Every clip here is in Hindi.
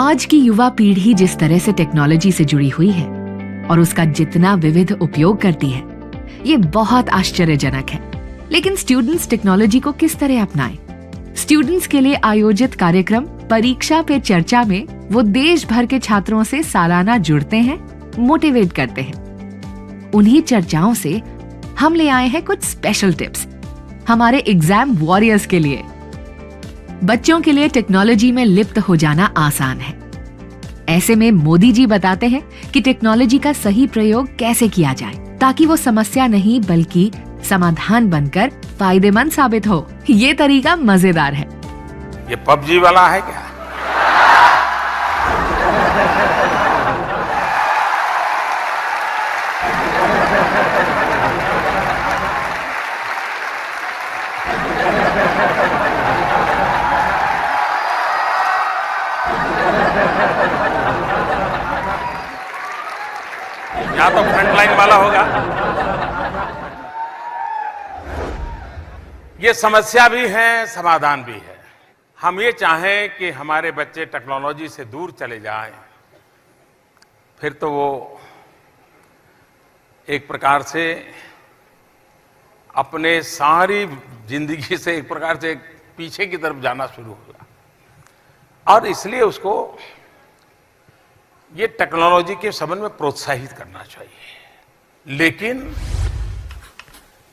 आज की युवा पीढ़ी जिस तरह से टेक्नोलॉजी से जुड़ी हुई है और उसका जितना विविध उपयोग करती है, ये बहुत आश्चर्यजनक है। लेकिन स्टूडेंट्स टेक्नोलॉजी को किस तरह अपनाएं? स्टूडेंट्स के लिए आयोजित कार्यक्रम परीक्षा पे चर्चा में वो देश भर के छात्रों से सालाना जुड़ते हैं, मोटिवेट करते हैं। उन्हीं चर्चाओं से हम ले आए हैं कुछ स्पेशल टिप्स हमारे एग्जाम वॉरियर्स के लिए। बच्चों के लिए टेक्नोलॉजी में लिप्त हो जाना आसान है। ऐसे में मोदी जी बताते हैं कि टेक्नोलॉजी का सही प्रयोग कैसे किया जाए ताकि वो समस्या नहीं बल्कि समाधान बनकर फायदेमंद साबित हो। ये तरीका मजेदार है। ये पबजी वाला है क्या? या तो फ्रंट लाइन वाला होगा। ये समस्या भी है, समाधान भी है। हम ये चाहें कि हमारे बच्चे टेक्नोलॉजी से दूर चले जाएं, फिर तो वो एक प्रकार से अपने सारी जिंदगी से एक प्रकार से पीछे की तरफ जाना शुरू होगा। और इसलिए उसको ये टेक्नोलॉजी के संबंध में प्रोत्साहित करना चाहिए। लेकिन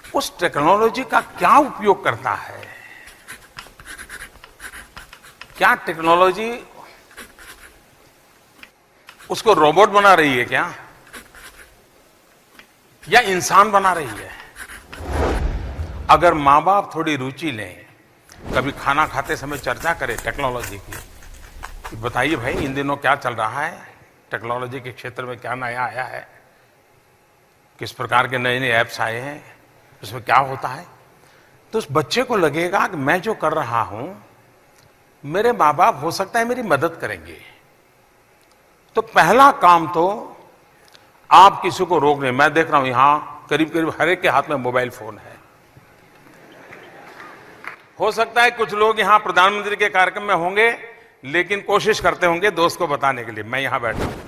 उस टेक्नोलॉजी का क्या उपयोग करता है? क्या टेक्नोलॉजी उसको रोबोट बना रही है क्या, या इंसान बना रही है? अगर माँ बाप थोड़ी रुचि लें, कभी खाना खाते समय चर्चा करें टेक्नोलॉजी की, बताइए भाई इन दिनों क्या चल रहा है, टेक्नोलॉजी के क्षेत्र में क्या नया आया है, किस प्रकार के नए नए ऐप्स आए हैं, उसमें क्या होता है, तो उस बच्चे को लगेगा कि मैं जो कर रहा हूं मेरे माँ बाप हो सकता है मेरी मदद करेंगे। तो पहला काम तो आप किसी को रोक नहीं। मैं देख रहा हूं यहां करीब करीब हर एक के हाथ में मोबाइल फोन है। हो सकता है कुछ लोग यहां प्रधानमंत्री के कार्यक्रम में होंगे, लेकिन कोशिश करते होंगे दोस्त को बताने के लिए मैं यहां बैठा हूं।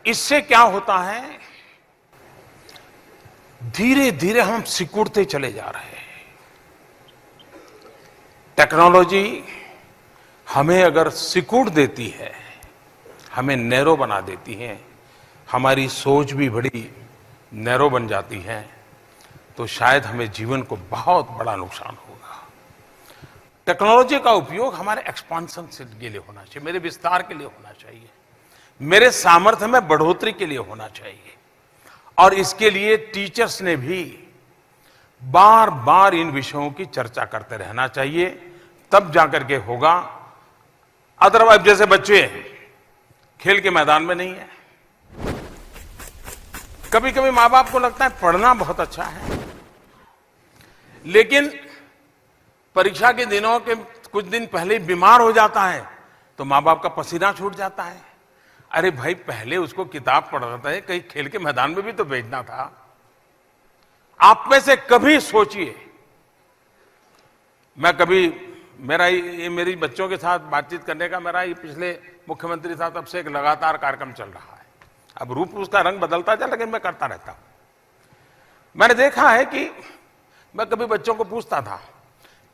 इससे क्या होता है, धीरे धीरे हम सिकुड़ते चले जा रहे हैं। टेक्नोलॉजी हमें अगर सिकुड़ देती है, हमें नैरो बना देती है, हमारी सोच भी बड़ी नैरो बन जाती है, तो शायद हमें जीवन को बहुत बड़ा नुकसान होगा। टेक्नोलॉजी का उपयोग हमारे एक्सपांशन के लिए होना चाहिए, मेरे विस्तार के लिए होना चाहिए, मेरे सामर्थ्य में बढ़ोतरी के लिए होना चाहिए। और इसके लिए टीचर्स ने भी बार बार इन विषयों की चर्चा करते रहना चाहिए, तब जाकर के होगा। अदरवाइज जैसे बच्चे खेल के मैदान में नहीं है। कभी कभी माँ बाप को लगता है पढ़ना बहुत अच्छा है, लेकिन परीक्षा के दिनों के कुछ दिन पहले बीमार हो जाता है तो माँ बाप का पसीना छूट जाता है। अरे भाई पहले उसको किताब पढ़ाता है, कहीं खेल के मैदान में भी तो भेजना था। आप में से कभी सोचिए, मैं कभी मेरी बच्चों के साथ बातचीत करने का मेरा ये पिछले मुख्यमंत्री था तब से एक लगातार कार्यक्रम चल रहा है। अब रूप उसका रंग बदलता जाए, लेकिन मैं करता रहता हूं। मैंने देखा है कि मैं कभी बच्चों को पूछता था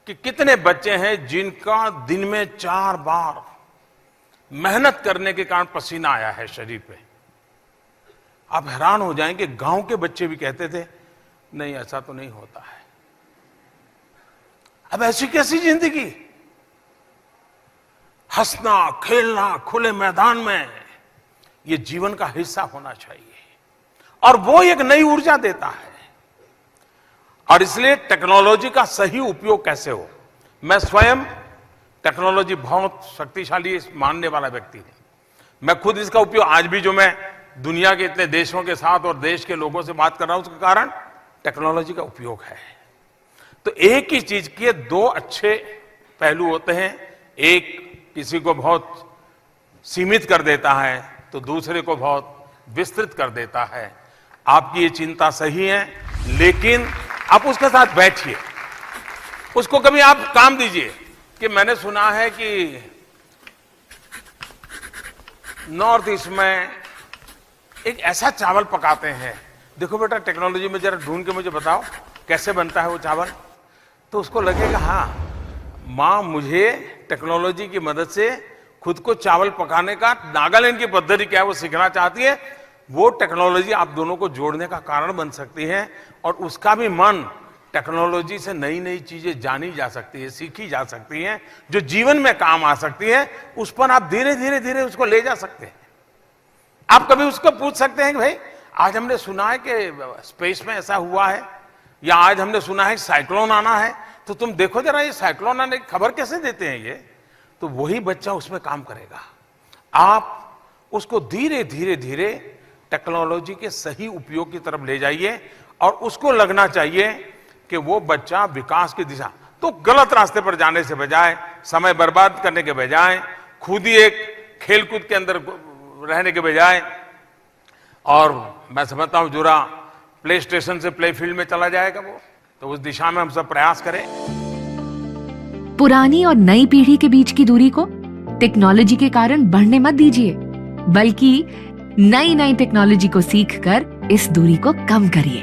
कि कितने बच्चे हैं जिनका दिन में 4 बार मेहनत करने के कारण पसीना आया है शरीर पे। आप हैरान हो जाएंगे, गांव के बच्चे भी कहते थे नहीं ऐसा तो नहीं होता है। अब ऐसी कैसी जिंदगी? हंसना खेलना खुले मैदान में ये जीवन का हिस्सा होना चाहिए, और वो एक नई ऊर्जा देता है। और इसलिए टेक्नोलॉजी का सही उपयोग कैसे हो, मैं स्वयं टेक्नोलॉजी बहुत शक्तिशाली मानने वाला व्यक्ति हूं। मैं खुद इसका उपयोग आज भी, जो मैं दुनिया के इतने देशों के साथ और देश के लोगों से बात कर रहा हूं, उसके कारण टेक्नोलॉजी का उपयोग है। तो एक ही चीज के 2 अच्छे पहलू होते हैं। एक किसी को बहुत सीमित कर देता है तो दूसरे को बहुत विस्तृत कर देता है। आपकी ये चिंता सही है, लेकिन आप उसके साथ बैठिए, उसको कभी आप काम दीजिए कि मैंने सुना है कि नॉर्थ ईस्ट में एक ऐसा चावल पकाते हैं, देखो बेटा टेक्नोलॉजी में जरा ढूंढ के मुझे बताओ कैसे बनता है वो चावल। तो उसको लगेगा हाँ, माँ मुझे टेक्नोलॉजी की मदद से खुद को चावल पकाने का नागालैंड की पद्धति क्या है वो सीखना चाहती है। वो टेक्नोलॉजी आप दोनों को जोड़ने का कारण बन सकती है और उसका भी मन टेक्नोलॉजी से नई नई चीजें जानी जा सकती है, सीखी जा सकती हैं, जो जीवन में काम आ सकती है। उस पर आप धीरे धीरे धीरे उसको ले जा सकते हैं। आप कभी उसको पूछ सकते हैं कि भाई आज हमने सुना है कि स्पेस में ऐसा हुआ है, या आज हमने सुना है साइक्लोन आना है, तो तुम देखो जरा ये साइक्लोन आने की खबर कैसे देते हैं ये। तो वही बच्चा उसमें काम करेगा। आप उसको धीरे धीरे धीरे टेक्नोलॉजी के सही उपयोग की तरफ ले जाइए और उसको लगना चाहिए कि वो बच्चा विकास की दिशा, तो गलत रास्ते पर जाने से बजाय, समय बर्बाद करने के बजाय, खुद ही एक खेलकूद के अंदर रहने के बजाय, और मैं समझता हूं जुरा प्ले स्टेशन से प्ले फील्ड में चला जाएगा वो, तो उस दिशा में हम सब प्रयास करें। पुरानी और नई पीढ़ी के बीच की दूरी को टेक्नोलॉजी के कारण बढ़ने मत दीजिए, बल्कि नई नई टेक्नोलॉजी को सीखकर इस दूरी को कम करिए।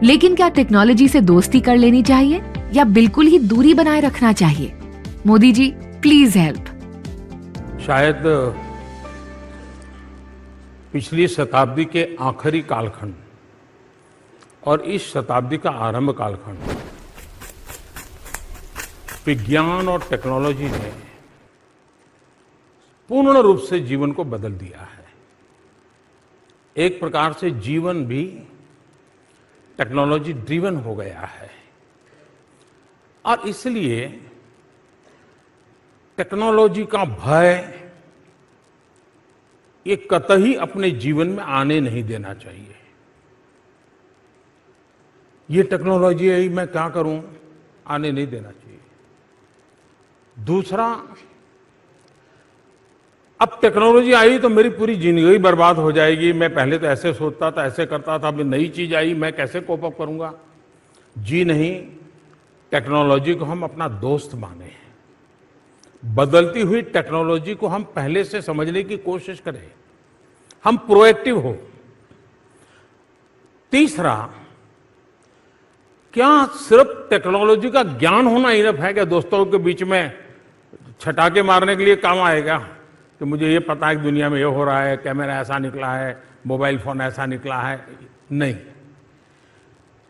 लेकिन क्या टेक्नोलॉजी से दोस्ती कर लेनी चाहिए या बिल्कुल ही दूरी बनाए रखना चाहिए? Modi ji please help. शायद पिछली शताब्दी के आखिरी कालखंड और इस शताब्दी का आरंभ कालखंड विज्ञान और टेक्नोलॉजी ने पूर्ण रूप से जीवन को बदल दिया है। एक प्रकार से जीवन भी टेक्नोलॉजी ड्रिवन हो गया है और इसलिए टेक्नोलॉजी का भय ये कतई अपने जीवन में आने नहीं देना चाहिए। ये टेक्नोलॉजी है, मैं क्या करूं, आने नहीं देना चाहिए। दूसरा, अब टेक्नोलॉजी आई तो मेरी पूरी जिंदगी बर्बाद हो जाएगी, मैं पहले तो ऐसे सोचता था, ऐसे करता था, अभी नई चीज आई, मैं कैसे कोप अप करूंगा। जी नहीं, टेक्नोलॉजी को हम अपना दोस्त माने, बदलती हुई टेक्नोलॉजी को हम पहले से समझने की कोशिश करें, हम प्रोएक्टिव हो। तीसरा, क्या सिर्फ टेक्नोलॉजी का ज्ञान होना इनफ है? क्या दोस्तों के बीच में छटाके मारने के लिए काम आएगा कि मुझे ये पता है कि दुनिया में ये हो रहा है, कैमरा ऐसा निकला है, मोबाइल फोन ऐसा निकला है? नहीं।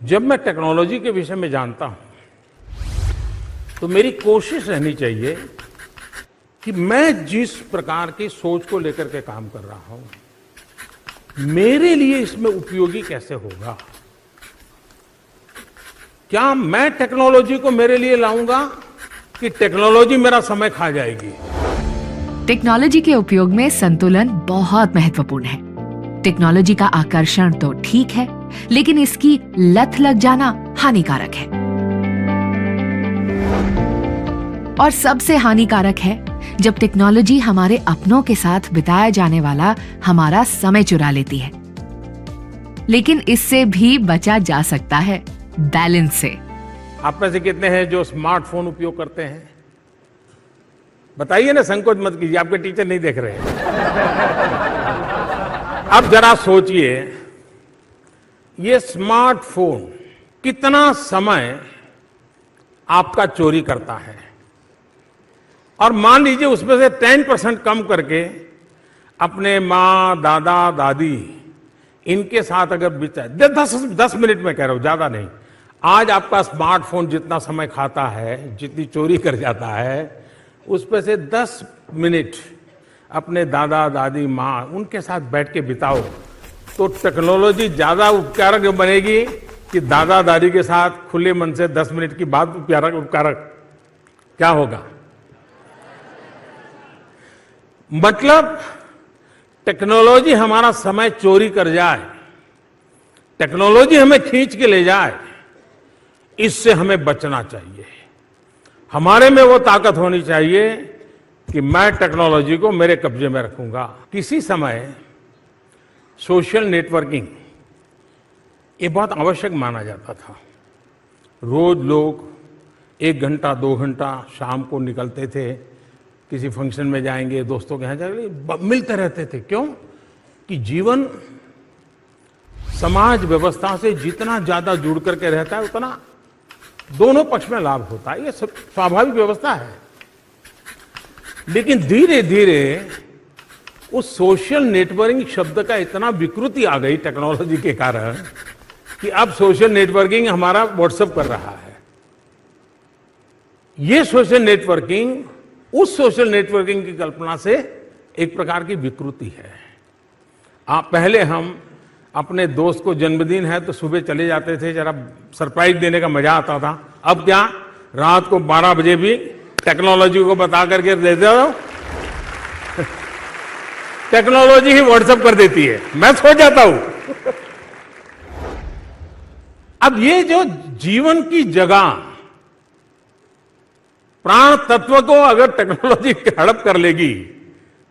जब मैं टेक्नोलॉजी के विषय में जानता हूं तो मेरी कोशिश रहनी चाहिए कि मैं जिस प्रकार की सोच को लेकर के काम कर रहा हूं, मेरे लिए इसमें उपयोगी कैसे होगा। क्या मैं टेक्नोलॉजी को मेरे लिए लाऊंगा कि टेक्नोलॉजी मेरा समय खा जाएगी? टेक्नोलॉजी के उपयोग में संतुलन बहुत महत्वपूर्ण है। टेक्नोलॉजी का आकर्षण तो ठीक है, लेकिन इसकी लत लग जाना हानिकारक है। और सबसे हानिकारक है जब टेक्नोलॉजी हमारे अपनों के साथ बिताया जाने वाला हमारा समय चुरा लेती है। लेकिन इससे भी बचा जा सकता है, बैलेंस से। आप में से कितने हैं जो स्मार्टफोन उपयोग करते हैं? बताइए ना, संकोच मत कीजिए, आपके टीचर नहीं देख रहे हैं। अब जरा सोचिए, ये स्मार्टफोन कितना समय आपका चोरी करता है, और मान लीजिए उसमें से 10% कम करके अपने माँ, दादा, दादी इनके साथ अगर बिता 10 मिनट में कह रहा हूं, ज्यादा नहीं। आज आपका स्मार्टफोन जितना समय खाता है, जितनी चोरी कर जाता है, उस पे से 10 मिनट अपने दादा, दादी, माँ उनके साथ बैठ के बिताओ, तो टेक्नोलॉजी ज्यादा उपकारक बनेगी कि दादा, दादी के साथ खुले मन से 10 मिनट की बात उपकारक? क्या होगा? मतलब टेक्नोलॉजी हमारा समय चोरी कर जाए, टेक्नोलॉजी हमें खींच के ले जाए, इससे हमें बचना चाहिए। हमारे में वो ताकत होनी चाहिए कि मैं टेक्नोलॉजी को मेरे कब्जे में रखूंगा। किसी समय सोशल नेटवर्किंग ये बहुत आवश्यक माना जाता था। रोज लोग 1 घंटा 2 घंटा शाम को निकलते थे, किसी फंक्शन में जाएंगे, दोस्तों के यहाँ जाएंगे, मिलते रहते थे। क्यों? कि जीवन समाज व्यवस्था से जितना ज्यादा जुड़ करके रहता है उतना दोनों पक्ष में लाभ होता है। ये स्वाभाविक व्यवस्था है। लेकिन धीरे धीरे उस सोशल नेटवर्किंग शब्द का इतना विकृति आ गई टेक्नोलॉजी के कारण कि अब सोशल नेटवर्किंग हमारा व्हाट्सएप कर रहा है। ये सोशल नेटवर्किंग उस सोशल नेटवर्किंग की कल्पना से एक प्रकार की विकृति है। आप पहले हम अपने दोस्त को जन्मदिन है तो सुबह चले जाते थे, जरा सरप्राइज देने का मजा आता था। अब क्या, रात को 12 बजे भी टेक्नोलॉजी को बता करके दे दो, टेक्नोलॉजी ही व्हाट्सएप कर देती है, मैं सो जाता हूं। अब ये जो जीवन की जगह प्राण तत्व को अगर टेक्नोलॉजी हड़प कर लेगी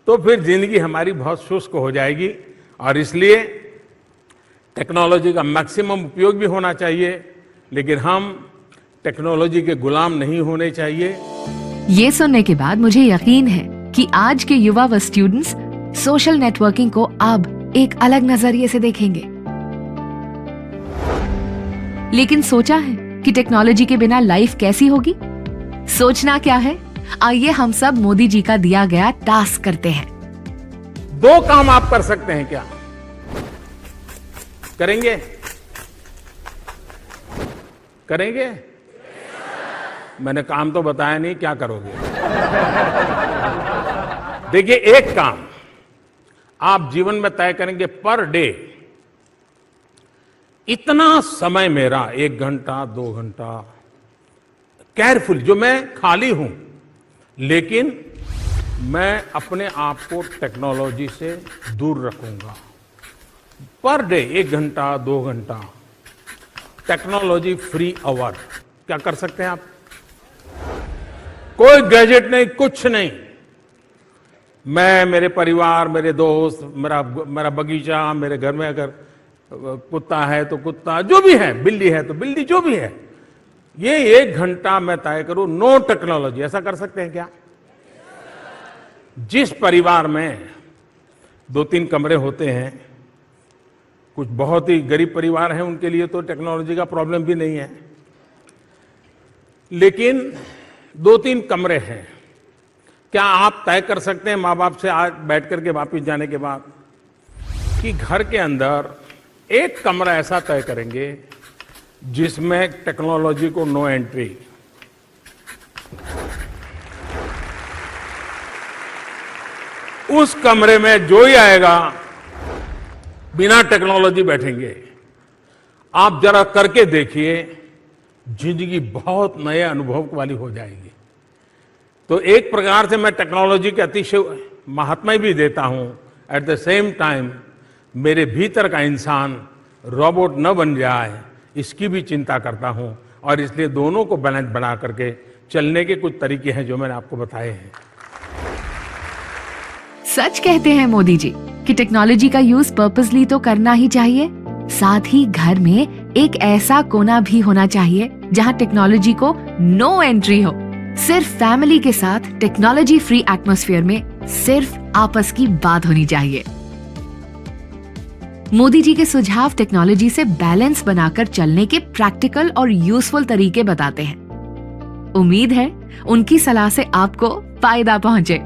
तो फिर जिंदगी हमारी बहुत शुष्क हो जाएगी। और इसलिए टेक्नोलॉजी का मैक्सिमम उपयोग भी होना चाहिए, लेकिन हम टेक्नोलॉजी के गुलाम नहीं होने चाहिए। ये सुनने के बाद मुझे यकीन है कि आज के युवा व स्टूडेंट्स सोशल नेटवर्किंग को अब एक अलग नजरिए से देखेंगे। लेकिन सोचा है कि टेक्नोलॉजी के बिना लाइफ कैसी होगी? सोचना क्या है, आइए हम सब मोदी जी का दिया गया टास्क करते हैं। 2 काम आप कर सकते हैं। क्या करेंगे? करेंगे? मैंने काम तो बताया नहीं, क्या करोगे? देखिए, एक काम आप जीवन में तय करेंगे, पर डे इतना समय मेरा 1 घंटा 2 घंटा केयरफुल, जो मैं खाली हूं, लेकिन मैं अपने आप को टेक्नोलॉजी से दूर रखूंगा। पर डे 1 घंटा 2 घंटा टेक्नोलॉजी फ्री आवर। क्या कर सकते हैं आप? कोई गैजेट नहीं, कुछ नहीं। मैं, मेरे परिवार, मेरे दोस्त, मेरा बगीचा, मेरे घर में अगर कुत्ता है तो कुत्ता, जो भी है, बिल्ली है तो बिल्ली, जो भी है, ये 1 घंटा मैं तय करूं नो टेक्नोलॉजी। ऐसा कर सकते हैं क्या? जिस परिवार में 2-3 कमरे होते हैं, कुछ बहुत ही गरीब परिवार हैं, उनके लिए तो टेक्नोलॉजी का प्रॉब्लम भी नहीं है, लेकिन 2-3 कमरे हैं, क्या आप तय कर सकते हैं माँ बाप से आज बैठ करके वापिस जाने के बाद कि घर के अंदर एक कमरा ऐसा तय करेंगे जिसमें टेक्नोलॉजी को नो एंट्री? उस कमरे में जो ही आएगा बिना टेक्नोलॉजी बैठेंगे। आप जरा करके देखिए, जिंदगी बहुत नए अनुभव वाली हो जाएगी। तो एक प्रकार से मैं टेक्नोलॉजी के अतिशय महात्मा भी देता हूं, एट द सेम टाइम मेरे भीतर का इंसान रोबोट न बन जाए, इसकी भी चिंता करता हूं। और इसलिए दोनों को बैलेंस बना करके चलने के कुछ तरीके हैं जो मैंने आपको बताए हैं। सच कहते हैं मोदी जी कि टेक्नोलॉजी का यूज पर्पसली तो करना ही चाहिए, साथ ही घर में एक ऐसा कोना भी होना चाहिए जहां टेक्नोलॉजी को नो एंट्री हो। सिर्फ फैमिली के साथ टेक्नोलॉजी फ्री एटमॉस्फेयर में सिर्फ आपस की बात होनी चाहिए। मोदी जी के सुझाव टेक्नोलॉजी से बैलेंस बनाकर चलने के प्रैक्टिकल और यूजफुल तरीके बताते हैं। उम्मीद है उनकी सलाह से आपको फायदा पहुंचे।